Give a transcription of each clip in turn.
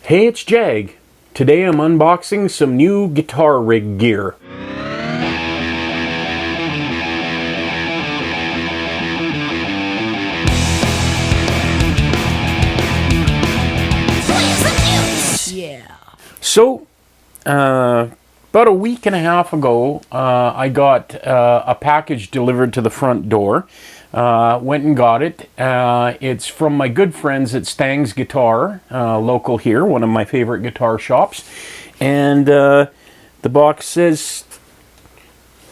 Hey, it's Jag. Today I'm unboxing some new guitar rig gear. So, about a week and a half ago, I got a package delivered to the front door. Went and got it. It's from my good friends at Stang's Guitar, local here, one of my favorite guitar shops. And the box says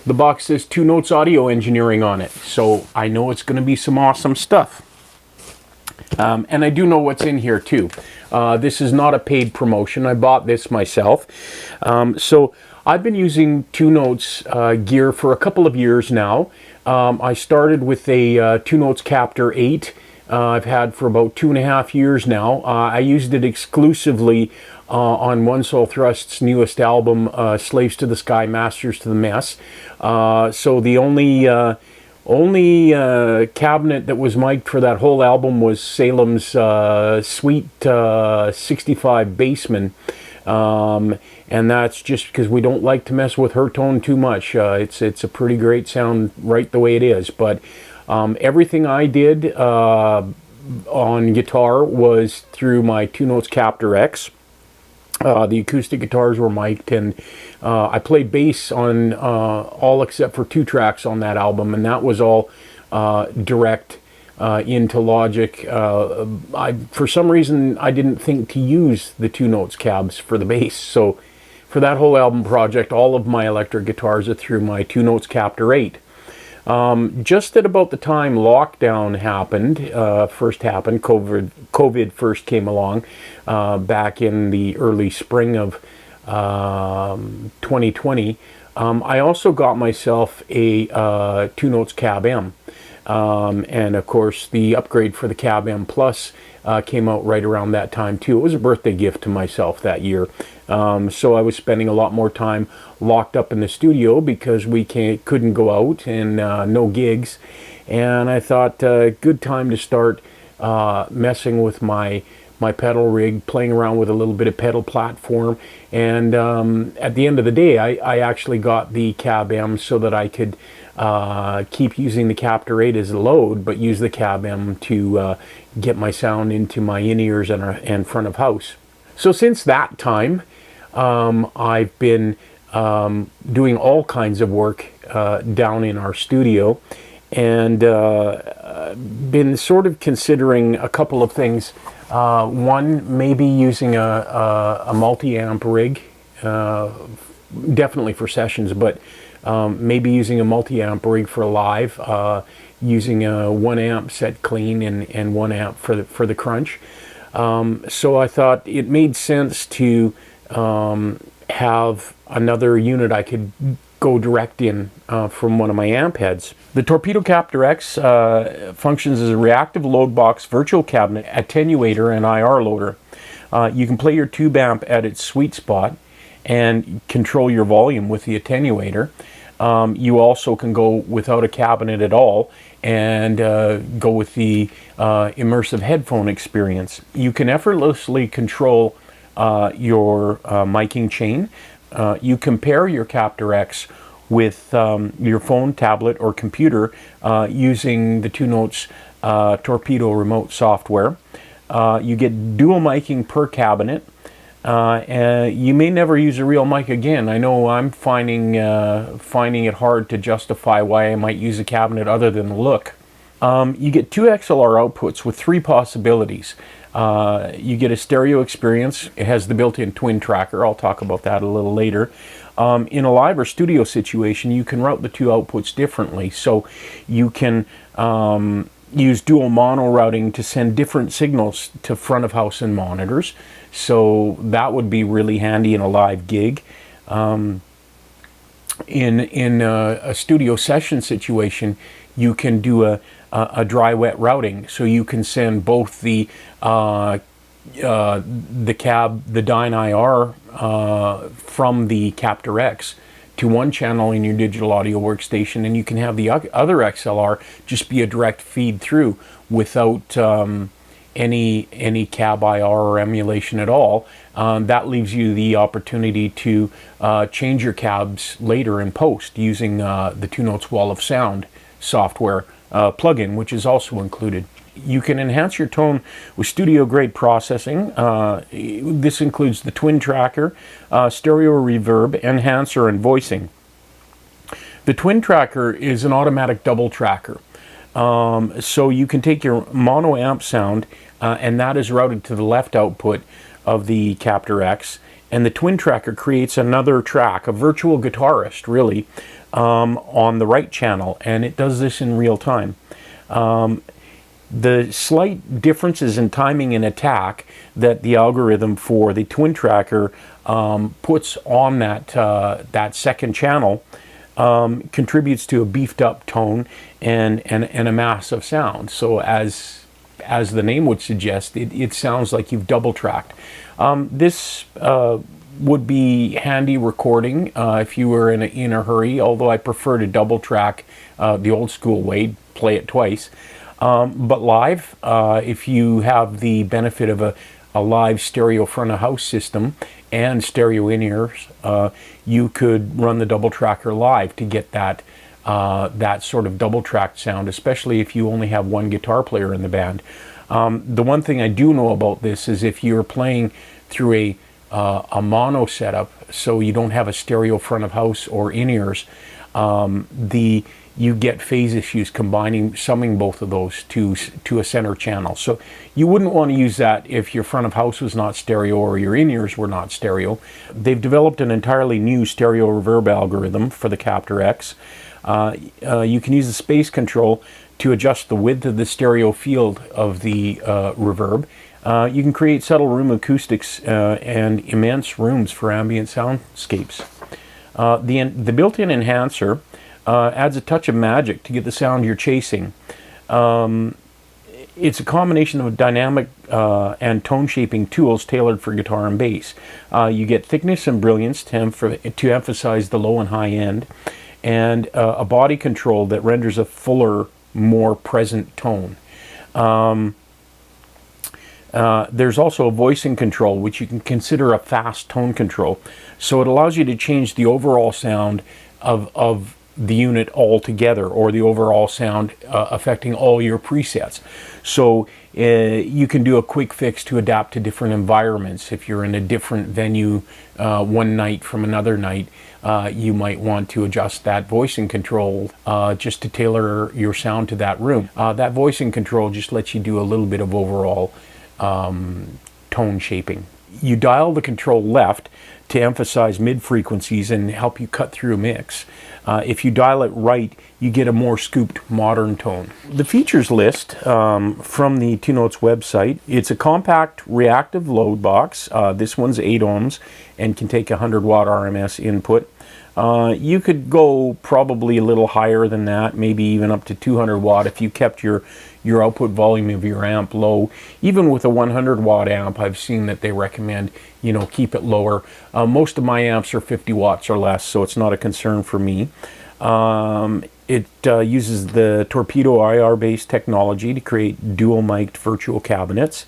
2 Notes Audio Engineering on it. So I know it's going to be some awesome stuff. And I do know what's in here too. This is not a paid promotion. I bought this myself. So I've been using 2 Notes gear for a couple of years now. I started with a 2 Notes Captor 8. I've had for about 2.5 years now. I used it exclusively on One Soul Thrust's newest album, Slaves to the Sky, Masters to the Mess. So the only cabinet that was mic'd for that whole album was Salem's Sweet 65 Bassman. And that's just because we don't like to mess with her tone too much. It's a pretty great sound right the way it is. But everything I did on guitar was through my 2 Notes Captor X. The acoustic guitars were mic'd, and I played bass on all except for 2 tracks on that album, and that was all direct into Logic. For some reason, I didn't think to use the 2 Notes cabs for the bass, so for that whole album project, all of my electric guitars are through my 2 Notes Captor 8. Just at about the time lockdown first happened, COVID first came along, back in the early spring of 2020, I also got myself a 2 Notes Cab M. And of course the upgrade for the Cab M Plus came out right around that time too. It was a birthday gift to myself that year. So I was spending a lot more time locked up in the studio because we couldn't go out, and no gigs. And I thought, good time to start messing with my pedal rig, playing around with a little bit of pedal platform. And at the end of the day, I actually got the Cab M so that I could keep using the Captor 8 as a load, but use the Cab M to get my sound into my in-ears and front of house. So since that time, I've been doing all kinds of work down in our studio, and been sort of considering a couple of things. One, maybe using a multi-amp rig, definitely for sessions, but maybe using a multi-amp rig for live, using a 1 amp set clean and 1 amp for the crunch. So I thought it made sense to have another unit I could go direct in from one of my amp heads. The Torpedo Captor X functions as a reactive load box, virtual cabinet, attenuator, and IR loader. You can play your tube amp at its sweet spot and control your volume with the attenuator. You also can go without a cabinet at all and go with the immersive headphone experience. You can effortlessly control your miking chain. You compare your Captor X with your phone, tablet, or computer using the 2 Notes Torpedo remote software. You get dual miking per cabinet. And you may never use a real mic again. I know I'm finding it hard to justify why I might use a cabinet other than the look. You get 2 XLR outputs with 3 possibilities. You get a stereo experience. It has the built-in twin tracker. I'll talk about that a little later. In a live or studio situation, you can route the 2 outputs differently. So you can use dual mono routing to send different signals to front of house and monitors. So that would be really handy in a live gig. In a studio session situation, you can do a dry-wet routing. So you can send both the Dyne IR from the Captor X to one channel in your digital audio workstation, and you can have the other XLR just be a direct feed through without any cab IR or emulation at all. That leaves you the opportunity to change your cabs later in post using the 2 Notes Wall of Sound software plugin, which is also included. You can enhance your tone with studio-grade processing. This includes the twin tracker, stereo reverb, enhancer, and voicing. The twin tracker is an automatic double tracker. So you can take your mono amp sound and that is routed to the left output of the Captor X, and the twin tracker creates another track, a virtual guitarist really, on the right channel, and it does this in real time. The slight differences in timing and attack that the algorithm for the twin tracker puts on that second channel contributes to a beefed up tone and a mass of sound. So as the name would suggest, it sounds like you've double tracked. This would be handy recording if you were in a hurry, although I prefer to double track the old school way, play it twice. But live, if you have the benefit of a live stereo front of house system and stereo in-ears, you could run the double tracker live to get that sort of double tracked sound, especially if you only have one guitar player in the band. The one thing I do know about this is if you're playing through a mono setup, so you don't have a stereo front of house or in-ears, you get phase issues summing both of those to a center channel. So you wouldn't want to use that if your front of house was not stereo or your in-ears were not stereo. They've developed an entirely new stereo reverb algorithm for the Captor X. You can use the space control to adjust the width of the stereo field of the reverb. You can create subtle room acoustics and immense rooms for ambient soundscapes. The built-in enhancer adds a touch of magic to get the sound you're chasing. It's a combination of dynamic and tone shaping tools tailored for guitar and bass. You get thickness and brilliance to emphasize the low and high end, and a body control that renders a fuller, more present tone. There's also a voicing control, which you can consider a fast tone control. So it allows you to change the overall sound of the unit altogether, or the overall sound affecting all your presets. So you can do a quick fix to adapt to different environments. If you're in a different venue one night from another night, you might want to adjust that voicing control just to tailor your sound to that room. That voicing control just lets you do a little bit of overall tone shaping. You dial the control left to emphasize mid frequencies and help you cut through a mix. If you dial it right, you get a more scooped modern tone. The features list from the 2 Notes website, it's a compact reactive load box. This one's 8 ohms and can take 100 watt RMS input. You could go probably a little higher than that, maybe even up to 200 watt if you kept your output volume of your amp low. Even with a 100 watt amp, I've seen that they recommend, keep it lower. Most of my amps are 50 watts or less, so it's not a concern for me. It uses the Torpedo IR-based technology to create dual-mic'd virtual cabinets.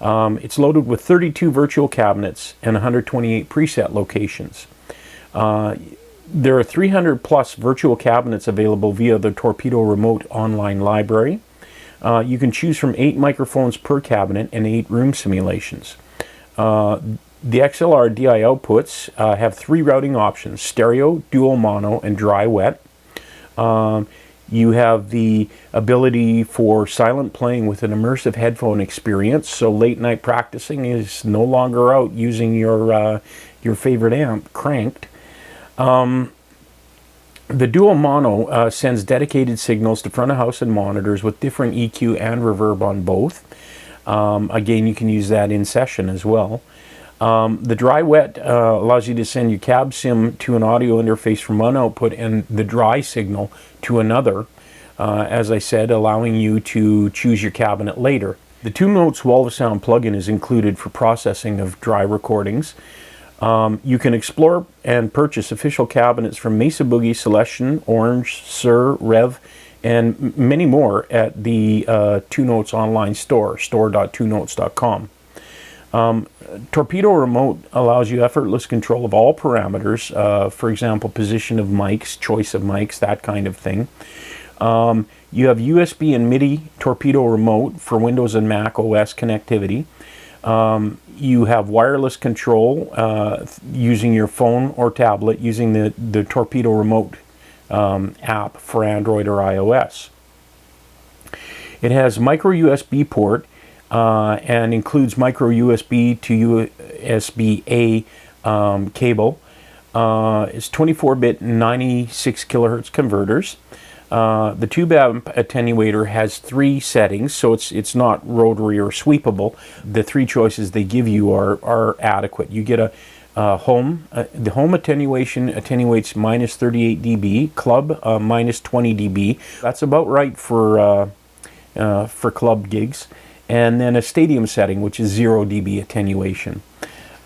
It's loaded with 32 virtual cabinets and 128 preset locations. There are 300 plus virtual cabinets available via the Torpedo Remote online library. You can choose from 8 microphones per cabinet and 8 room simulations. The XLR DI outputs have 3 routing options: stereo, dual mono, and dry wet. You have the ability for silent playing with an immersive headphone experience, so late night practicing is no longer out using your favorite amp cranked. The dual mono sends dedicated signals to front of house and monitors with different EQ and reverb on both. Again, you can use that in session as well. The dry wet allows you to send your cab sim to an audio interface from one output and the dry signal to another, as I said, allowing you to choose your cabinet later. The 2 Notes Wall of Sound plugin is included for processing of dry recordings. You can explore and purchase official cabinets from Mesa Boogie, Celestion, Orange, Sur, Rev, and many more at the Two Notes online store, store.twonotes.com. Torpedo Remote allows you effortless control of all parameters, for example, position of mics, choice of mics, that kind of thing. You have USB and MIDI Torpedo Remote for Windows and Mac OS connectivity. You have wireless control using your phone or tablet using the Torpedo Remote app for Android or iOS. It has micro USB port and includes micro USB to USB-A cable. It's 24-bit 96 kilohertz converters. The tube amp attenuator has 3 settings, so it's not rotary or sweepable. The 3 choices they give you are adequate. You get a home. The home attenuation attenuates minus 38 dB, club minus 20 dB. That's about right for club gigs. And then a stadium setting, which is 0 dB attenuation.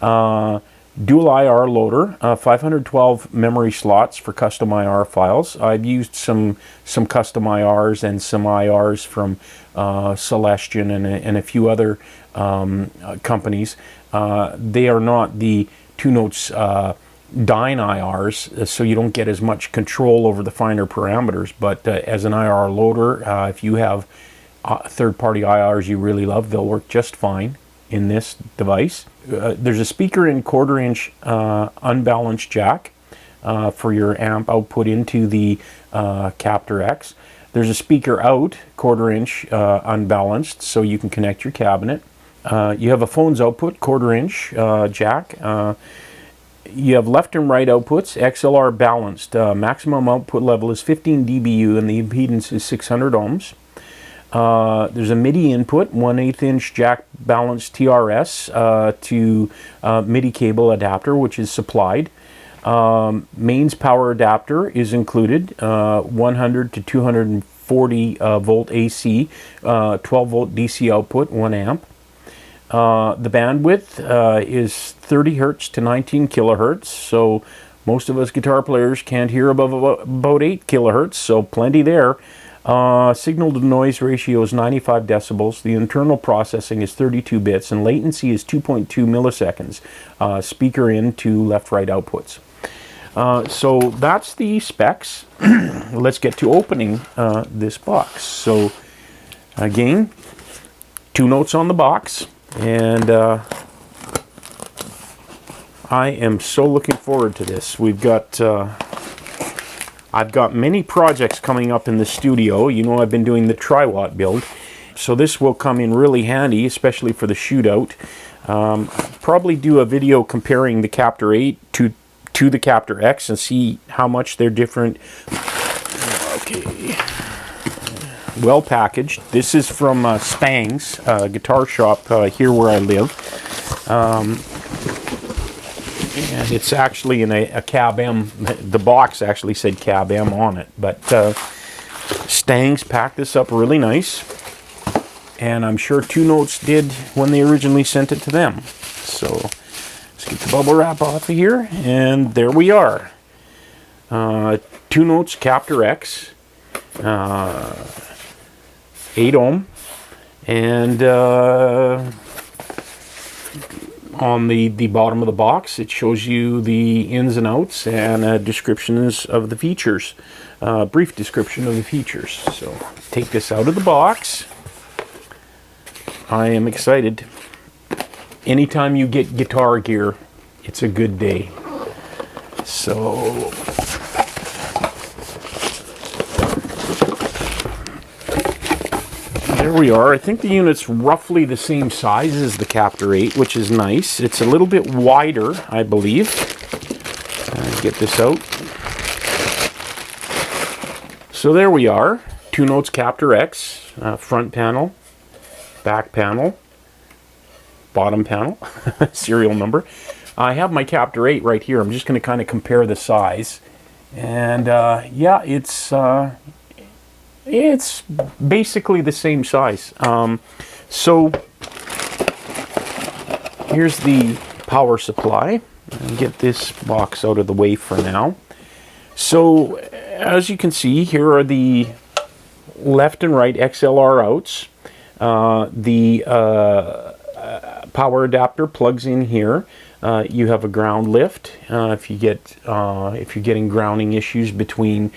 Dual IR loader, 512 memory slots for custom IR files. I've used some custom IRs and some IRs from Celestion and a few other companies. They are not the Two Notes Dyne IRs, so you don't get as much control over the finer parameters. But as an IR loader, if you have third-party IRs you really love, they'll work just fine in this device. There's a speaker in 1/4 inch unbalanced jack for your amp output into the Captor X. There's a speaker out 1/4 inch unbalanced, so you can connect your cabinet. You have a phone's output 1/4 inch jack. You have left and right outputs, XLR balanced. Maximum output level is 15 dBu and the impedance is 600 ohms. There's a MIDI input, 1/8 inch jack balanced TRS to MIDI cable adapter, which is supplied. Mains power adapter is included, 100 to 240 volt AC, 12 volt DC output, 1 amp. The bandwidth is 30 hertz to 19 kilohertz, so most of us guitar players can't hear above about 8 kilohertz, so plenty there. Signal to noise ratio is 95 decibels. The internal processing is 32 bits, and latency is 2.2 milliseconds. Speaker in to left-right outputs. So that's the specs. Let's get to opening this box. So again, Two Notes on the box, and I am so looking forward to this. We've got I've got many projects coming up in the studio. You know, I've been doing the tri-watt build, so this will come in really handy, especially for the shootout. Probably do a video comparing the Captor 8 to the Captor X and see how much they're different. Okay, well packaged. This is from Spang's guitar shop here where I live. And it's actually in a Cab M. The box actually said Cab M on it, but Stang's packed this up really nice, and I'm sure Two Notes did when they originally sent it to them. So let's get the bubble wrap off of here, and there we are. Two Notes Captor X, 8 ohm, and on the bottom of the box, it shows you the ins and outs and descriptions of the features, brief description of the features. So take this out of the box. I am excited. Anytime you get guitar gear, it's a good day. So there we are. I think the unit's roughly the same size as the Captor 8, which is nice. It's a little bit wider, I believe. Get this out. So there we are. Two Notes Captor X. Front panel, back panel, bottom panel, serial number. I have my Captor 8 right here. I'm just going to kind of compare the size. And yeah, it's basically the same size. So here's the power supply. I'll get this box out of the way for now. So as you can see, here are the left and right XLR outs. The power adapter plugs in here. You have a ground lift if you're getting grounding issues between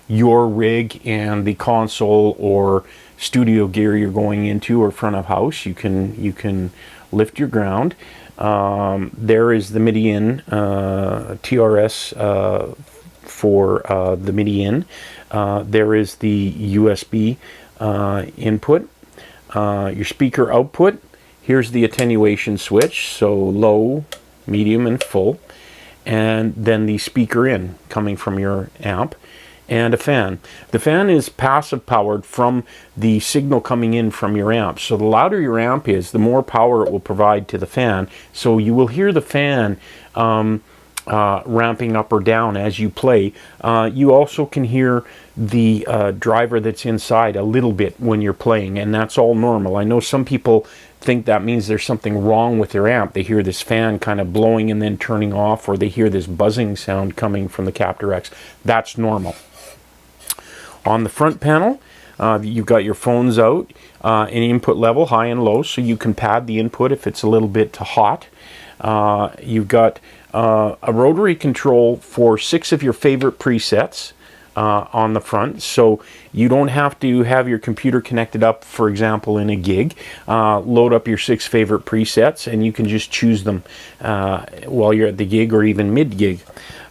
your rig and the console or studio gear you're going into or front of house. You can lift your ground. There is the MIDI in TRS for the MIDI in. There is the USB input. Your speaker output. Here's the attenuation switch, so low, medium, and full. And then the speaker in coming from your amp. And a fan. The fan is passive powered from the signal coming in from your amp. So the louder your amp is, the more power it will provide to the fan. So you will hear the fan ramping up or down as you play. You also can hear the driver that's inside a little bit when you're playing, and that's all normal. I know some people think that means there's something wrong with their amp. They hear this fan kind of blowing and then turning off, or they hear this buzzing sound coming from the Captor X. That's normal. On the front panel, you've got your phones out, an input level, high and low, so you can pad the input if it's a little bit hot. You've got a rotary control for 6 of your favorite presets on the front, so you don't have to have your computer connected up, for example, in a gig. Load up your 6 favorite presets and you can just choose them while you're at the gig or even mid-gig.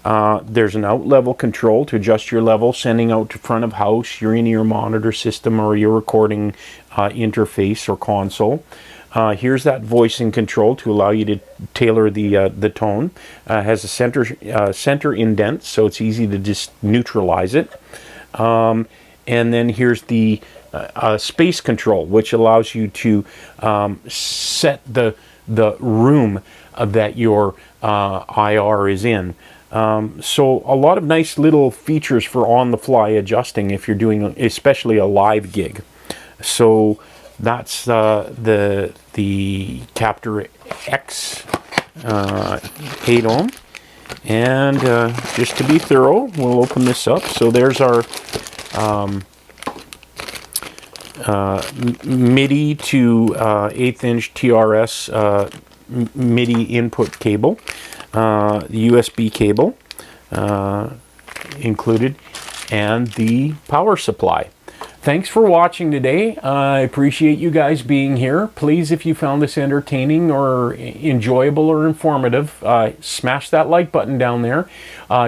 There's an out level control to adjust your level, sending out to front of house, your in-ear monitor system, or your recording interface or console. Here's that voicing control to allow you to tailor the tone. Has a center indent, so it's easy to just neutralize it. And then here's the space control, which allows you to set the room that your IR is in. So a lot of nice little features for on-the-fly adjusting if you're doing especially a live gig. So that's the Captor X 8 ohm. And just to be thorough, we'll open this up. So there's our MIDI to 1/8 inch TRS MIDI input cable, the USB cable included, and the power supply. Thanks for watching today. I appreciate you guys being here. Please, if you found this entertaining or enjoyable or informative, smash that like button down there.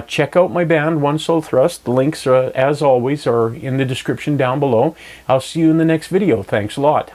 Check out my band, One Soul Thrust. The links, as always, are in the description down below. I'll see you in the next video. Thanks a lot.